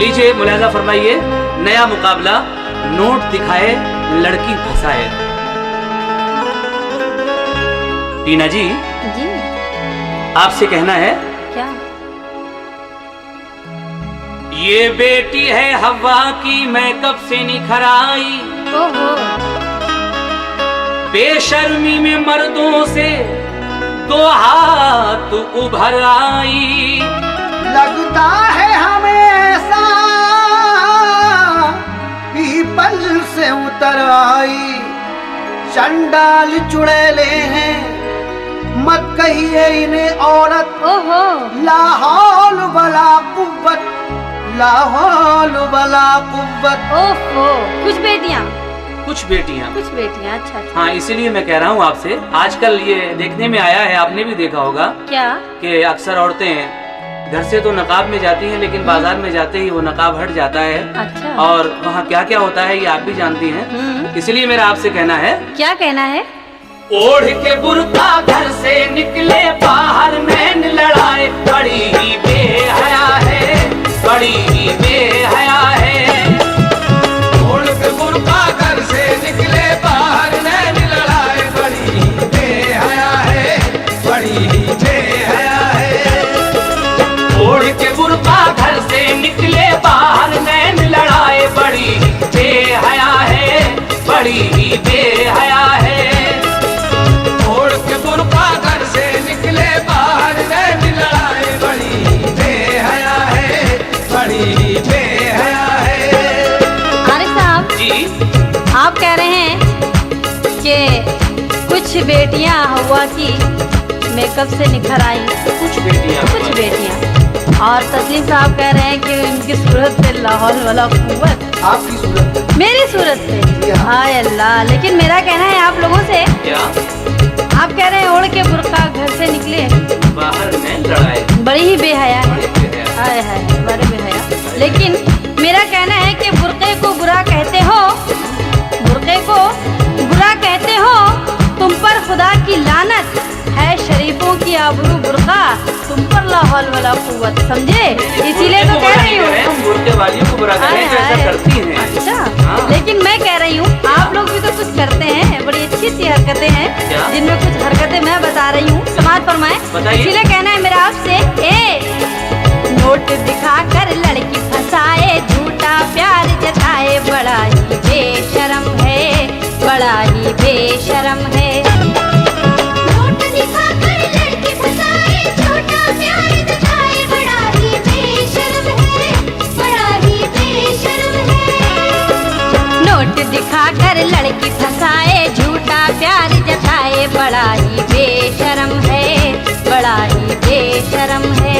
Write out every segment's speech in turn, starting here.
लीजिए मुलाहिजा फरमाइए, नया मुकाबला, नोट दिखाए लड़की फंसाए। टीना जी आपसे कहना है क्या? ये बेटी है हवा की, मैं कब से निखर आई। ओहो। बेशर्मी में मर्दों से दो हाथ उभर आई। लगता है हमें ऐसा पीपल से उतर आई। चंडाल चुड़ैले हैं, मत कहिए इन्हें औरत। ओहो। ला हौल वला कुव्वत, ला हौल वला कुव्वत। ओहो। कुछ बेटियां अच्छा। हाँ, इसीलिए मैं कह रहा हूँ आपसे, आजकल ये देखने में आया है, आपने भी देखा होगा क्या? कि अक्सर औरतें घर से तो नकाब में जाती हैं, लेकिन बाजार में जाते ही वो नकाब हट जाता है। अच्छा। और वहाँ क्या क्या होता है ये आप भी जानती हैं। इसलिए मेरा आपसे कहना है, क्या कहना है? ओढ़ के बुर्का घर से निकले बाहर, मैंने लड़ाए, बड़ी ही बेहया है, बड़ी ही बेहया है। ओढ़ के बुर्का घर से निकले बाहर, मैंने लड़ाए, बड़ी ही बेहया है, बड़ी ही बेहया है। ओढ़ के बुर्का घर से निकले बाहर, मैंने लड़ाए, बड़ी ही बेहया है, बड़ी ही बेहया है। आप कह रहे हैं कि कुछ बेटियां हवा की मेकअप से निखर आई। कुछ बेटियां और तस्लीम साहब कह रहे हैं कि उनकी सूरत से लाहौल वाला कुव्वत। आपकी सूरत? मेरी सूरत से? हाय अल्लाह। लेकिन मेरा कहना है आप लोगों से, क्या? आप कह रहे हैं ओढ़ के बुर्का घर से निकले बाहर में लड़ाए, बड़ी ही बेहया है। हाय हाय, बड़े बेहया। लेकिन मेरा कहना है कि बुर्के को बुरा कहते हो, बुर्के को बुरा कहते हो, तुम पर खुदा की लानत है। शरीफों की आबरू बुर्का, तुम पर लाहौल वाला कुव्वत। समझे? इसीलिए तो कह रही हूँ बुर्के वालियों को बुरा कहते हैं, ऐसा करती हैं। अच्छा। लेकिन मैं कह रही हूँ आप लोग भी तो कुछ करते हैं, बड़ी अच्छी अच्छी हरकतें हैं, जिनमें कुछ हरकतें मैं बता रही हूँ, समाज फरमाए। इसीलिए कहना है मेरा आपसे, नोट दिखाकर लड़की फंसाए, झूठा प्यार जताए, बड़ा ही बेशरम है, बड़ा ही बेशरम है। नोट दिखाकर लड़की फंसाए, झूठा प्यार जताए, बड़ा ही बेशरम है, बड़ा ही बेशरम है। नोट दिखाकर लड़की फंसाए, झूठा प्यार जताए, बड़ा ही बेशरम है, बड़ा ही बेशरम है।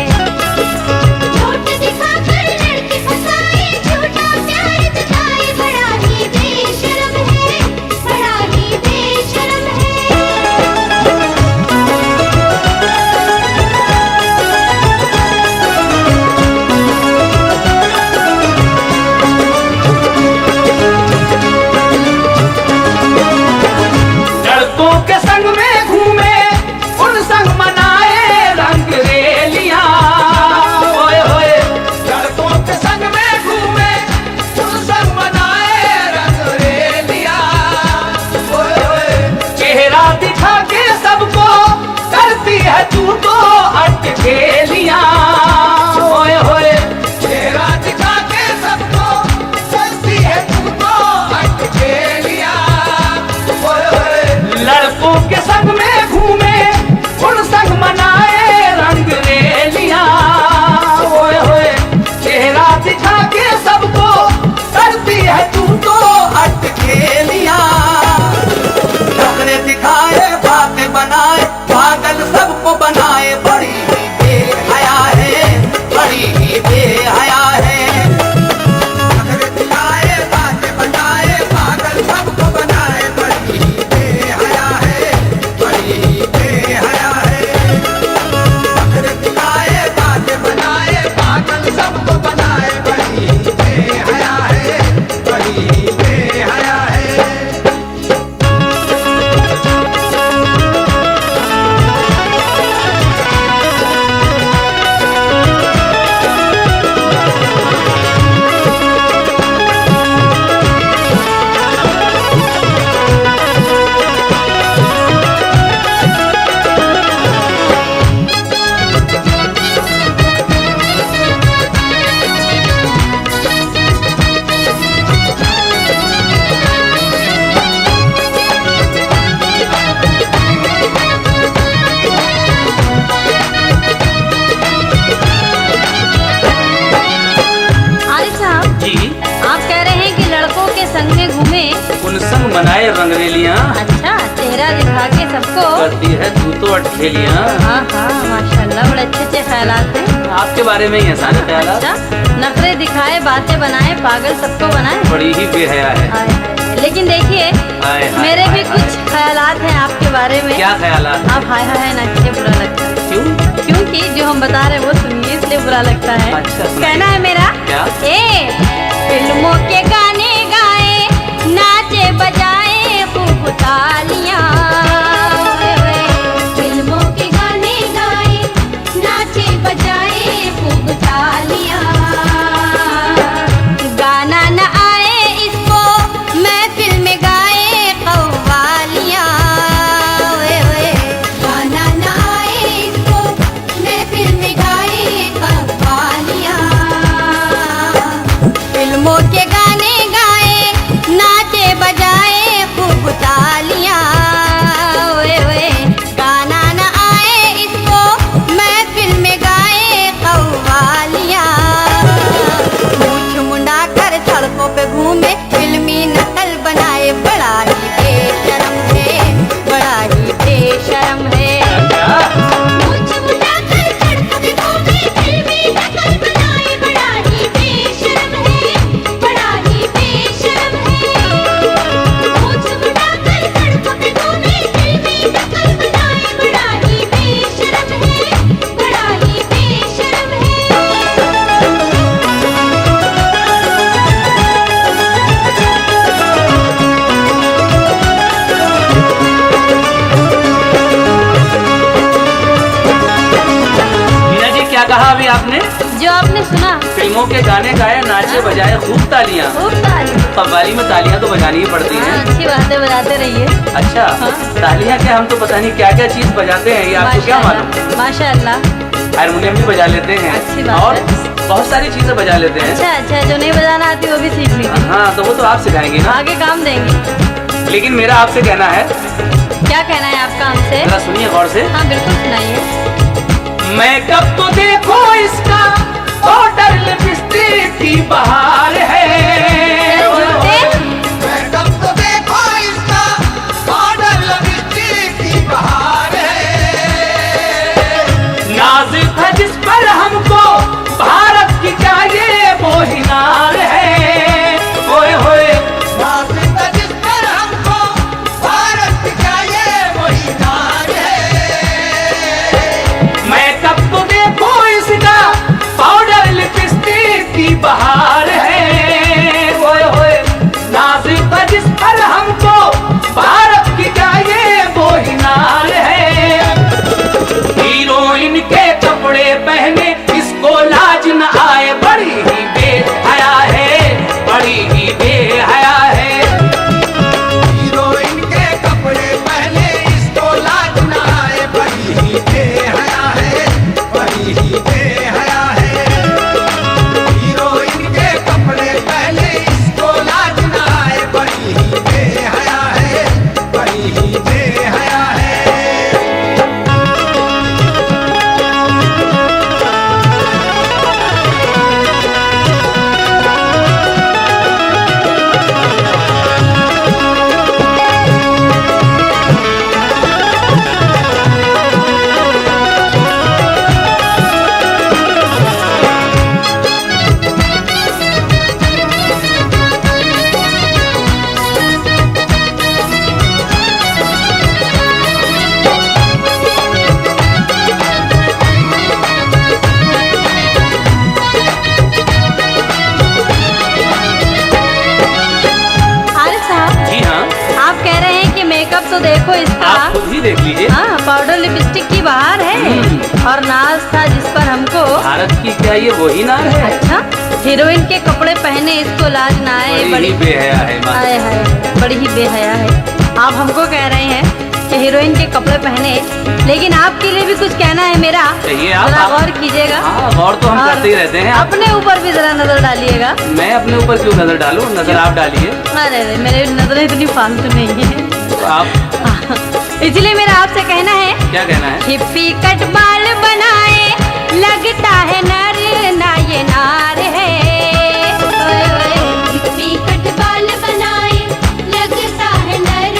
नोट दिखाकर लड़की फंसाए, झूठा प्यार जताए, बड़ा ही बेशरम है, बड़ा ही बेशरम है। लड़कों के संग में घूमे, उन संग मनाए रंग रेलियां। ओए होए, लड़कों के संग में घूमे, उन संग मनाए रंग रेलियां। ओए होए, चेहरा दिखा के सबको करती है तू तो अटखेलियां। ओए होए, चेहरा दिखा के सबको करती है तू तो अटखेलियां। ओए होए, लड़कों के संग में घूमे, उन संग मनाए रंग रेलियां। ओए होए, चेहरा दिखा के सबको करती है तू तो अटखेलियां। नखरे दिखाए, बातें बनाए, पागल सबको बनाए, बड़ी ही बेहया है, रंगरेलियां। अच्छा, चेहरा दिखा के सबको करती है तू तो अटखेलियां। हाँ हाँ, माशाल्लाह, बड़े अच्छे अच्छे ख्यालात हैं आपके बारे में ही है सारे ख्यालात। अच्छा, नखरे दिखाए, बातें बनाए, पागल सबको बनाए। बड़ी ही बेहया है। हाय हाय। लेकिन देखिए, हाय हाय, मेरे हाय भी हाय। कुछ ख्यालात हैं आपके बारे में। क्या ख्यालात? आप हाय हाय ना कीजिए, बुरा लगता है। क्यों? क्योंकि जो हम बता रहे हैं वो सुनिए, इसलिए बुरा लगता है। अच्छा, सुनाइए। कहना है मेरा क्या? फिल्मों के गाने गाए, नाचे बजाए खूब तालियां। फिल्मों के गाने गाए, नाचे बजाए खूब तालियां। गाना न आए इसको महफिल में गाए कव्वालियां। गाना न आए इसको महफिल में गाए कव्वालियां। फिल्मों के गाने गाए, नाचे बजाए खूब तालियां। ओए ओए, गाना न आए इसको महफिल में गाए कव्वालियां। मूछ मुंडा कर सड़कों पे घूमे, फिल्मी नकल बनाए, बड़ा ही बेशरम है, बड़ा ही बेशरम है। मूंछ मुड़ाकर सड़कों पे घूमे, फिल्मी नकल बनाए, बड़ा ही बेशर्म है, बड़ा ही बेशर्म है। मूंछ मुड़ाकर सड़कों पे घूमे, फिल्मी नकल बनाए, बड़ा ही बेशर्म है, बड़ा ही बेशर्म है। मीना जी क्या कहा अभी आपने? जो आपने सुना, फिल्मों के गाने गाए, नाचे बजाए खूब तालियां। खूब तालियां। कव्वाली में तालियां तो बजानी ही पड़ती हाँ, हैं। अच्छी बातें बजाते रहिए। अच्छा, हाँ। तालियां क्या, हम तो पता नहीं क्या क्या चीज बजाते हैं, ये आपको क्या मालूम? माशाल्लाह। हारमोनियम भी बजा लेते हैं अच्छी बात और है। बहुत सारी चीजें बजा लेते हैं। अच्छा अच्छा, जो नहीं बजाना आती वो भी सीख लीजिए, हाँ, तो वो तो आप सिखाएंगे ना। आगे काम देंगे। लेकिन मेरा आपसे कहना है, क्या कहना है आपका हमसे? जरा सुनिए गौर से। हाँ बिल्कुल, सुनाइए। मेकअप तो देखो इसका, पाउडर लिपस्टिक की बहार है। मैडम तो देखो इसका, पाउडर लिपस्टिक की बहार है। नाजुक है जिस पर हमको भारत की चाहिए वो हिनार है। ओए होए, नाज़िक जिस पर हमको भारत की चाहिए वही नार है। मेकअप तो देखो इसका, पाउडर लिपस्टिक की बहार है। ओए होए, नाजुक है जिस पर हमको भारत की चाहिए वो हिनार है। हीरोइन के कपड़े पहने इसको लाज न आए, बड़ी ही बेहया है, बड़ी ही बेहया है। हीरोइन के कपड़े पहने इसको लाज न आए, बड़ी ही बेहया है, बड़ी ही बेहया है। हीरोइन के कपड़े पहने इसको लाज न आए, बड़ी ही बेहया है, बड़ी ही बेहया है। आरिफ साहब, जी हाँ, आप कह रहे हैं कि मेकअप तो देखो इसका, आप खुद ही देख लीजिए। हाँ, पाउडर लिपस्टिक की बहार है, और नाज था जिस पर हमको। भारत की क्या ये वही नार है? अच्छा, हीरोइन के कपड़े पहने इसको लाज ना आए, बड़ी बड़ी ही बेहया है। हाय हाय, बड़ी ही बेहया है। आप हमको कह रहे हैं कि हीरोइन के कपड़े पहने, लेकिन आपके लिए भी कुछ कहना है मेरा, कहिए आप। जरा गौर कीजिएगा। हाँ, गौर तो हम और करते ही रहते हैं। अपने ऊपर भी जरा नजर डालिएगा। मैं अपने ऊपर क्यों नजर डालूं? नजर आप डालिए। अरे अरे, मेरे नजरें इतनी फालतू नहीं है। तो आप इसलिए मेरा आपसे कहना है, क्या कहना है? हिप्पी कट बाल बनाए, लगता है नर ना ये नार है। ओए ओए, हिप्पी कट बाल बनाए, लगता है नर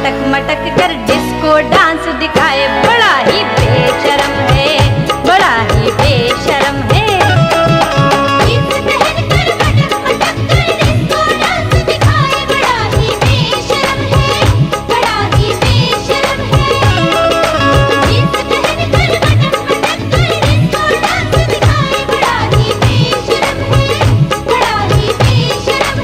मटक मटक कर डिस्को डांस दिखाए, बड़ा ही बेशरम है, बड़ा ही बेशरम है। जींस पहन कर मटक मटक कर डिस्को डांस दिखाए, बड़ा ही बेशरम है, बड़ा ही बेशरम है। जींस पहन कर मटक मटक कर डिस्को डांस दिखाए, बड़ा ही बेशरम है, बड़ा ही बेशरम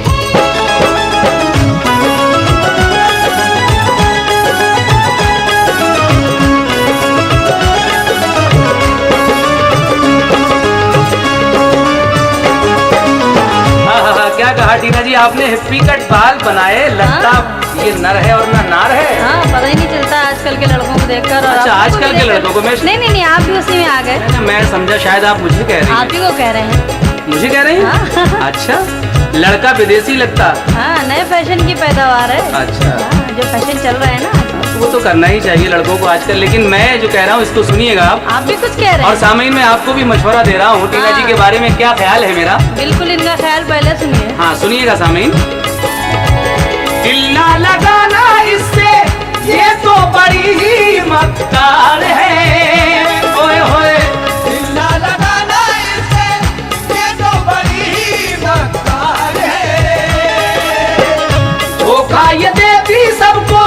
क्या कहा टीना जी आपने? हिप्पी कट बाल बनाए, लगता ये नर है और ना नार है। हाँ, पता ही नहीं चलता आजकल के लड़कों को देखकर। और अच्छा, आप आजकल के लड़कों को मैं नहीं, आप भी उसी में आ गए। मैं समझा शायद आप मुझे कह रही आप ही को कह रहे हैं। हैं। मुझे कह रही हैं? हाँ। अच्छा, लड़का विदेशी लगता। हाँ, नए फैशन की पैदावार है। अच्छा। हाँ, जो फैशन चल रहा है ना, वो तो करना ही चाहिए लड़कों को आजकल, लेकिन मैं जो कह रहा हूँ इसको सुनिएगा आप भी कुछ कह रहे और हैं। सामयीन मैं आपको भी मशवरा दे रहा हूँ टीना जी के बारे में क्या ख्याल है मेरा। बिल्कुल, इनका ख्याल पहले सुनिए। हाँ, सुनिएगा सामयीन। दिल ना लगाना इससे, ये तो बड़ी ही मक्कार है। ओए होए, दिल ना लगाना इससे, ये तो बड़ी ही मक्कार है। धोखा ये देती सबको,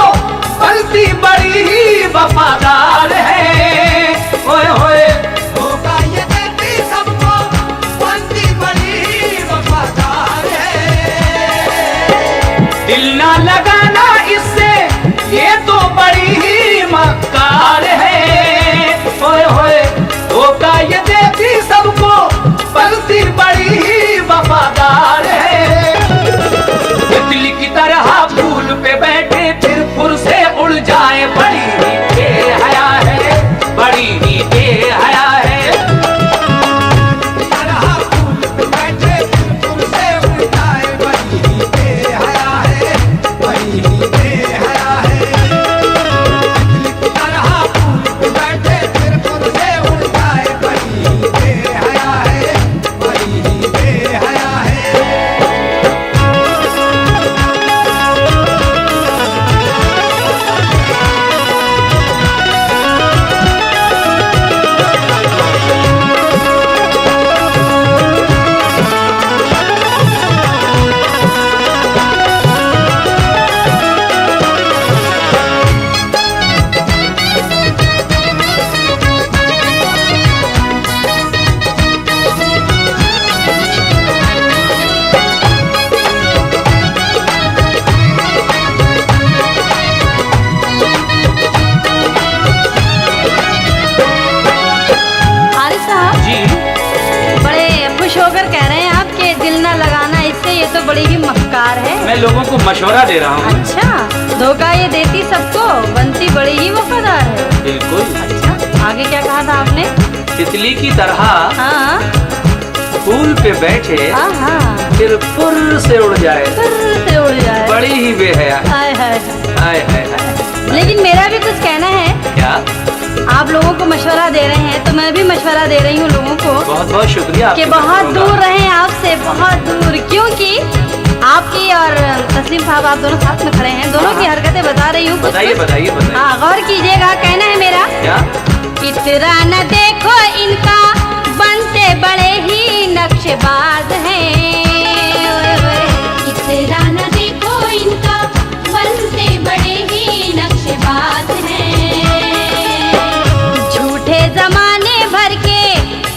बल्कि बड़ी ही वफादार है। ओए होए, धोखा ये देती सबको, बनती बड़ी ही वफादार है। दिल ना लगाना इससे, ये तो बड़ी ही मक्कार है। ओए होए, धोखा ये देती सबको, बल्कि बड़ी ही वफादार है। तितली की तरह फूल पे बैठे फिर फुर से उड़ जाए, बड़ी ही बेहया है, बड़ी ही बेहया है। तरह फूल पे बैठे फूल से उड़ जाए, बड़ी ही बेहया है, बड़ी ही बेहया है। तरह फूल पे बैठे फूल से उड़ जाए, बड़ी ही बेहया है, बड़ी ही बेहया है। आरिफ साहब, जी, बड़े खुश होकर कह रहे हैं आप कि दिल ना लगाना इससे, ये तो बड़ी ही मक्कार है। मैं लोगों को मशवरा दे रहा हूँ। अच्छा, धोखा ये देती सबको, बनती बड़ी ही वफादार है। बिल्कुल। अच्छा, आगे क्या कहा था आपने? तितली की तरह हाँ फूल पे बैठे हाँ हाँ, फिर फुर से उड़ जाए, फिर से उड़ जाए। बड़ी ही बेहया। हाय हाय। हाय हाय हाय। लेकिन मेरा भी कुछ कहना है। क्या? आप लोगों को मशवरा दे रहे हैं तो मैं भी मशवरा दे रही हूँ लोगों को बहुत बहुत शुक्रिया कि आपका। बहुत दूर रहें आपसे, बहुत दूर, क्योंकि आपकी और तस्लीम साहब, आप दोनों साथ में खड़े हैं, दोनों की हरकतें बता रही हूँ। बताइए बताइए बताइए। हाँ, गौर कीजिएगा, कहना है मेरा। क्या? इतना न देखो इनका, बनते बड़े ही नक्शेबाज हैं। इतना न देखो इनका, बनते बड़े ही नक्शेबाज हैं। झूठे जमाने भर के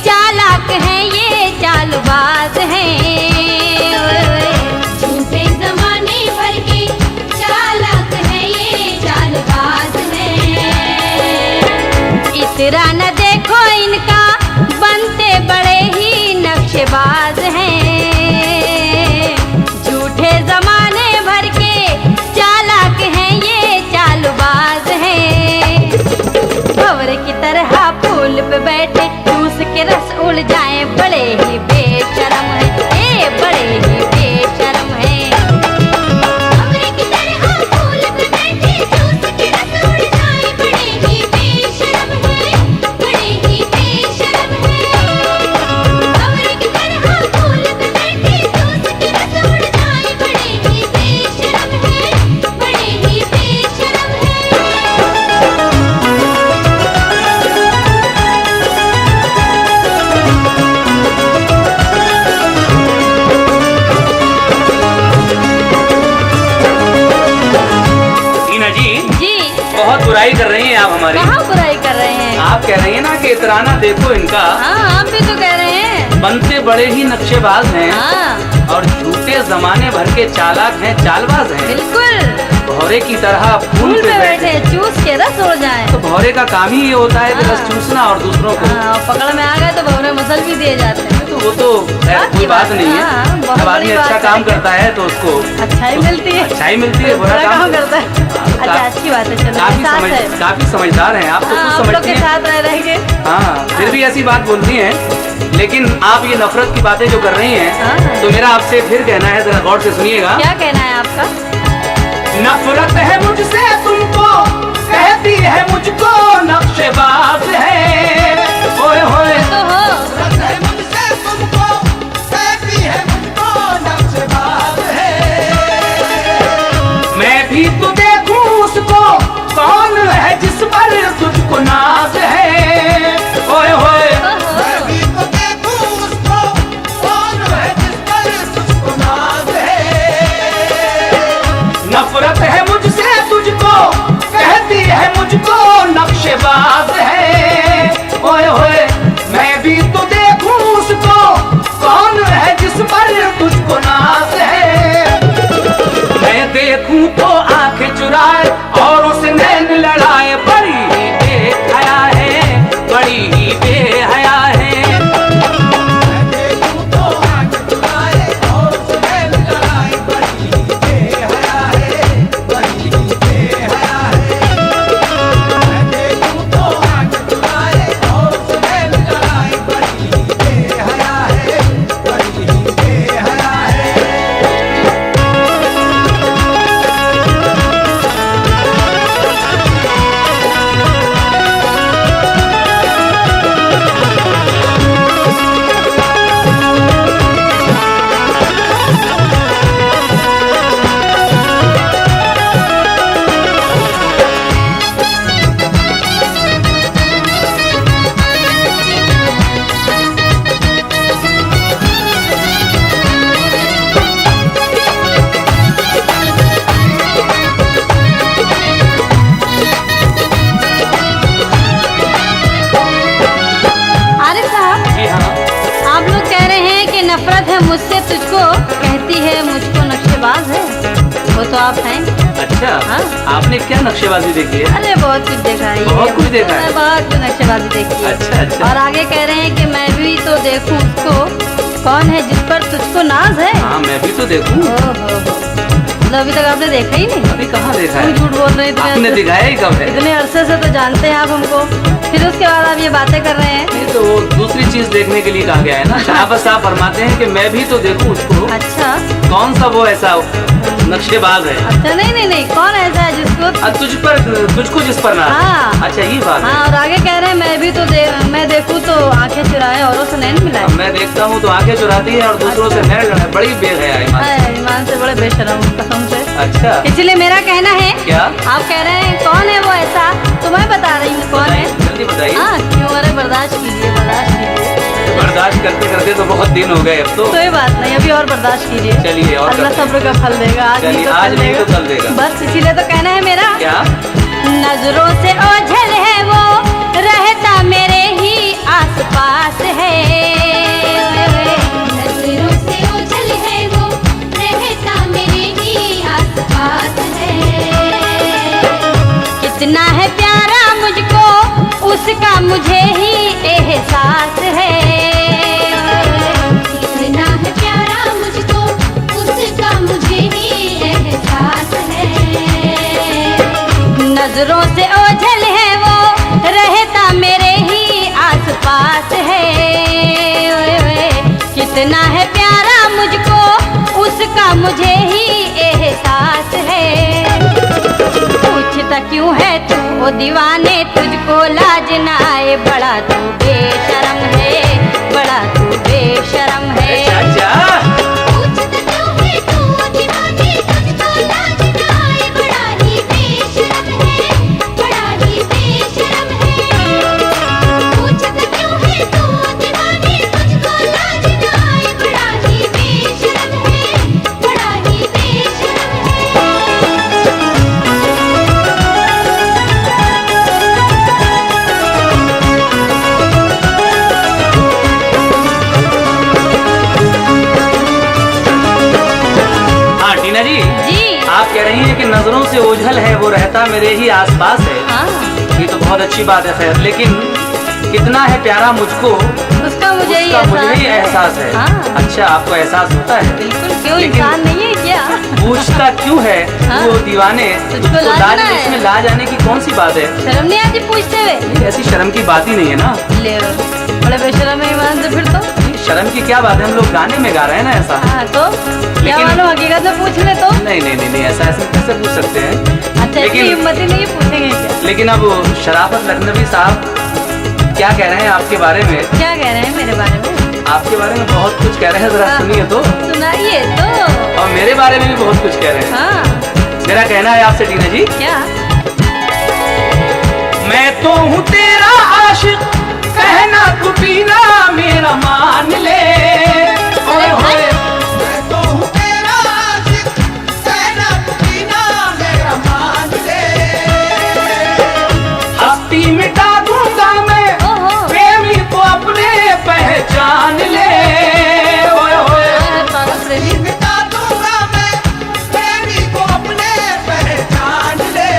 चालाक हैं, ये चालबाज हैं। झूठे जमाने भर के चालाक हैं, ये चालबाज हैं। इतना न देखो इनका, आप कह रही हैं ना कि इतराना देखो इनका, हाँ आप भी तो कह रहे हैं। बनते बड़े ही नक्शेबाज हैं हाँ और झूठे जमाने भर के चालाक हैं, चालबाज हैं। बिल्कुल, भौरे की तरह फूल फूल पे पे बैठे। बैठे चूस के रस उड़ जाए। तो भौरे का काम ही ये होता है कि हाँ। बस चूसना और दूसरों को। हाँ, पकड़ में आ गए तो भवरे मसल भी दिए जाते हैं। तो वो तो खैर बात कोई की बात बात नहीं हाँ, है। बहुत जब आदमी बड़ी अच्छा बात काम है। करता है तो उसको अच्छाई मिलती है, अच्छाई मिलती है, बुरा काम करता है। अच्छा अच्छी बात है, चलो साथ है। काफी समझदार हैं आप, तो हाँ, कुछ आप लोग समझती के हैं। साथ रह रहेंगे। हाँ, फिर भी ऐसी बात बोलती हैं। लेकिन आप ये नफरत की बातें जो कर रही हैं, हाँ। तो मेरा आपसे फिर कहना है, जरा गौर से सुनिएगा। क्या कहना है आपका? नफरत है मुझसे तुमको, कहती है मुझको नक्शेबाज है। ओए होए तो हो नफरत है मुझसे तुमको, कहती है मुझको नक्शेबाज है। मैं भी तो देखूं उसको, कौन है जिस पर तुझको नाज है। ओए होए मैं भी तो देखूं उसको, कौन है जिस पर तुझको नाज है। नफरत है मुझसे तुझको, कहती है मुझको नक्शेबाज है। ओए होए मैं भी तो देखूं उसको, कौन है जिस पर तुझको नाज है। मैं देखूं तो आंखें चुराए और उसे नैन लड़ाए, बड़ी ही बेहया है, बड़ी ही बेहया है। मैं देखूं तो आंख चुराए और उसने लड़ाई, बड़ी ही बेहया है, बड़ी ही बेहया है। मैं देखूं तो आंख चुराए और उसने लड़ाई, बड़ी ही बेहया है, बड़ी ही बेहया है। आरिफ साहब, जी हाँ, आप लोग कह रहे हैं कि नफरत है मुझसे तुझको, कहती है मुझको नक्शेबाज है। वो तो आप हैं। अच्छा हाँ। आपने क्या नक्शेबाजी देखी है? अरे बहुत कुछ देखा है, बहुत कुछ देखा है। बहुत कुछ नक्शेबाजी देखी है। अच्छा, अच्छा। और आगे कह रहे हैं कि मैं भी तो देखूं उसको, कौन है जिस पर तुझको नाज है। हाँ मैं भी तो देखूं। ओहो, मतलब अभी तक आपने देखा ही नहीं? अभी कहाँ देखा तुम है? झूठ बोल रहे थे। आपने दिखाया ही कब है? इतने अरसे से तो जानते हैं आप हमको, फिर उसके बाद आप ये बातें कर रहे हैं। नहीं तो वो दूसरी चीज देखने के लिए कहा गया है ना। शराबत साहब फरमाते हैं कि मैं भी तो देखूं उसको, अच्छा कौन सा वो ऐसा नक्शेबाज है। अच्छा, नहीं नहीं, कौन ऐसा है जिसको तुझको जिस पर ना। हाँ। अच्छा ये बात हाँ, है। और आगे कह रहे हैं मैं भी तो मैं देखूं तो आंखें चुराए औरों से नैन मिलाए। अब मैं देखता हूँ तो आंखें चुराती है और दूसरों से नैन लड़ाए, बड़ी बेहया ईमान। हाय, ईमान से बड़े बेशरम कसम से। अच्छा इसलिए मेरा कहना है, क्या? आप कह रहे हैं कौन है वो ऐसा, तो मैं बता रही हूँ कौन है। जल्दी बताइए। हाँ क्यों, अरे बर्दाश्त कीजिए, बर्दाश्त कीजिए। बर्दाश्त करते करते तो बहुत दिन हो गए अब तो। कोई बात नहीं, अभी और बर्दाश्त कीजिए। चलिए, और अल्लाह करते हैं। सब्र का फल देगा, आज नहीं चलिए, तो आज कल नहीं तो देगा। कल देगा। बस इसीलिए तो कहना है मेरा, क्या? नजरों से ओझल है वो, रहता मेरे ही आसपास है। नजरों से ओझल है वो, रहता मेरे ही आसपास है। कितना है प्यारा मुझको, उसका मुझे ही एहसास है। कितना है प्यारा मुझको, उसका मुझे ही एहसास है। नजरों से ओझल है वो, रहता मेरे ही आसपास है। ओए ओए, कितना है प्यारा मुझको, उसका मुझे ही एहसास है। पूछता क्यों है तू ओ दीवाने, तुझको लाज ना आए, बड़ा तू बेशरम है, बड़ा तू बेशरम है। चाचा पूछता क्यों है तू दीवाने, तुझको लाज ना आए, बड़ा ही बेशरम है, बड़ा ही बेशरम है। पूछता क्यों है तू दीवाने, तुझको लाज ना आए, बड़ा ही बेशरम है, बड़ा ही बेशरम है। कि नजरों से ओझल है वो रहता मेरे ही आसपास है, हाँ ये तो बहुत अच्छी बात है। खैर, लेकिन कितना है प्यारा मुझको उसका मुझे ही मुझे ही एहसास है। हाँ अच्छा, आपको एहसास होता है? बिल्कुल, क्यों लेकिन- इंसान नहीं है क्या? पूछता क्यों है हाँ। वो दीवाने? तुझको तो लाज लाज, ना है? इसमें लाज आने की कौन सी बात है? शर्म नहीं आती पूछते हुए? ऐसी शर्म की बात ही नहीं है ना। ले बड़े बेशरम है ईमान से फिर तो। शर्म की क्या बात है, हम लोग गाने में गा रहे हैं ना ऐसा। हाँ तो क्या लेकिन- मालूम, हकीकत में पूछ ले तो। नहीं नहीं नहीं नहीं, ऐसा ऐसे कैसे पूछ सकते हैं? अच्छा, इतनी हिम्मत ही नहीं है, पूछेंगे क्या? लेकिन अब शराफत लखनवी साहब क्या कह रहे हैं आपके बारे में? क्या कह रहे हैं मेरे बारे में? आपके बारे में बहुत कुछ कह रहे हैं, जरा हाँ। सुनिए तो। सुनाइए तो। और मेरे बारे में भी बहुत कुछ कह रहे हैं। हाँ मेरा कहना है आपसे टीना जी, क्या? मैं तो हूँ तेरा आशिक, कहना तू टीना मेरा मान ले। ओए होए, मैं तो हूँ तेरा आशिक, कहना तू टीना मेरा मान ले। हस्ती मिटा दूंगा मैं, ओहो प्रेमी को अपने पहचान ले। ओए होए, पागल प्रेमी। मिटा दूंगा मैं, प्रेमी को अपने पहचान ले।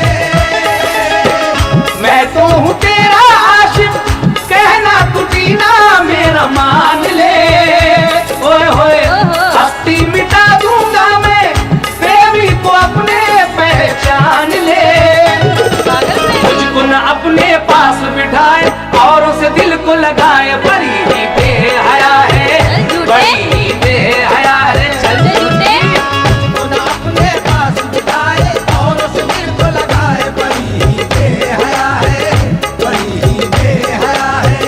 मैं तो हूँ तेरा आशिक, कहना तू टीना मेरा मान ले। ओए होए, ओहो। हस्ती मिटा दूंगा मैं, प्रेमी को अपने पहचान ले। पागल प्रेमी। मुझको न अपने पास बिठाए और उसे दिल को लगाए, बड़ी ही बेहया है, झूठे। बड़ी ही बेहया है। चल झूठे। खुदा अपने पास बिठाए और उस दिल को लगाए, बड़ी ही बेहया है, बड़ी ही बेहया है।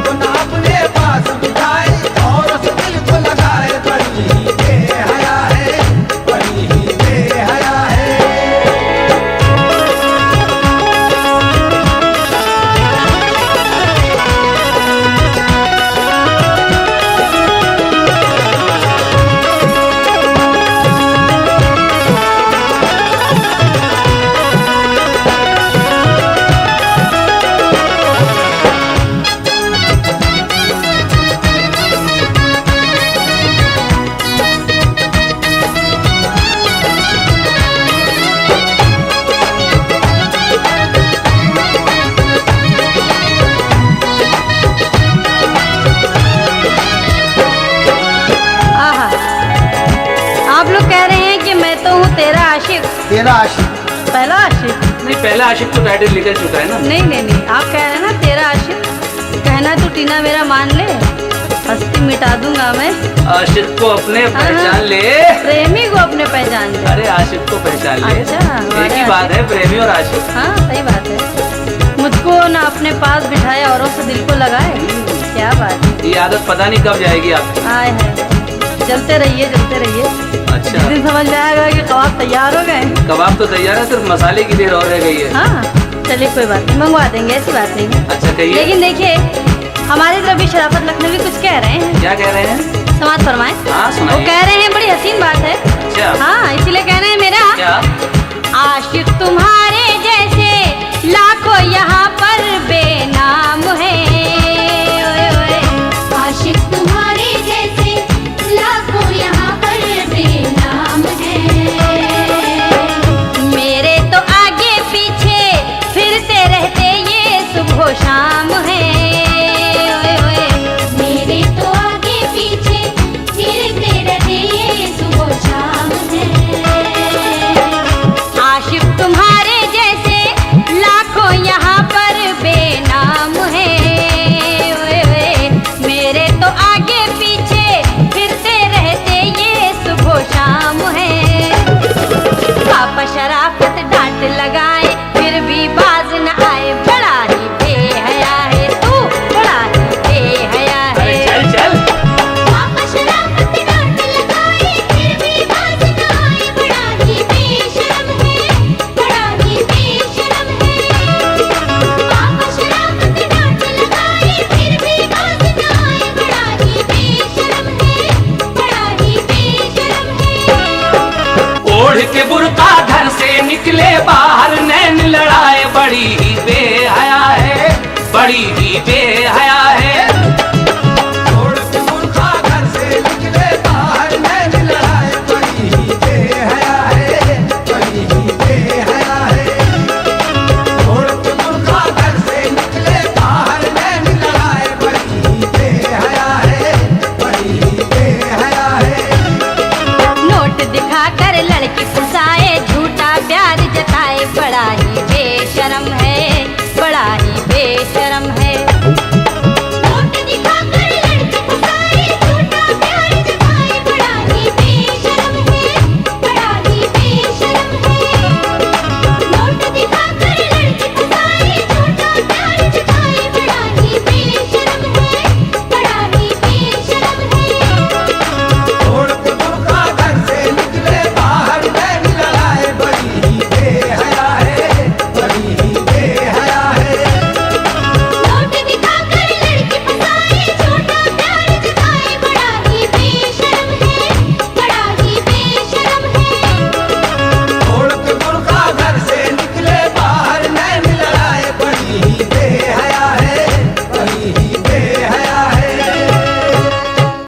खुदा अपने पास बिठाए और उस दिल को लगाए, बड़ी ही बेहया है, बड़ी ही बेहया है। आहा, आप लोग कह रहे हैं कि मैं तो हूँ तेरा आशिक, तेरा आशिक, पहला आशिक। नहीं, पहला आशिक तो टाइटल निकल चुका है ना। नहीं नहीं नहीं, आप कह रहे हैं ना तेरा आशिक, कहना तू टीना मेरा मान ले, हस्ती मिटा दूंगा मैं, आशिक को अपने पहचान ले। प्रेमी को अपने पहचान ले। अरे आशिक को पहचान ले, अच्छा, एक ही हमारे बात है, प्रेमी और आशिक। हाँ सही बात है। मुझको ना अपने पास बिठाए औरों से दिल को लगाए, क्या बात है। ये आदत पता नहीं कब जाएगी आपकी। आए है, चलते रहिए चलते रहिए, अच्छा, जिस दिन समझ में आएगा कि कबाब तैयार हो गए। कबाब तो तैयार है, सिर्फ मसाले की देर और रह गई है। हाँ चलिए कोई बात नहीं, मंगवा देंगे, ऐसी बात नहीं है। अच्छा कहिए, लेकिन देखिए, हमारी तरफ भी शराफत लखनवी कुछ कह रहे हैं, क्या कह रहे हैं? समाज फरमाए। हाँ वो सुनाइए। कह रहे हैं बड़ी हसीन बात है। अच्छा, हाँ इसीलिए कहना है मेरा, क्या? आशिक तुम्हारे जैसे लाखों यहाँ पर बेनाम है।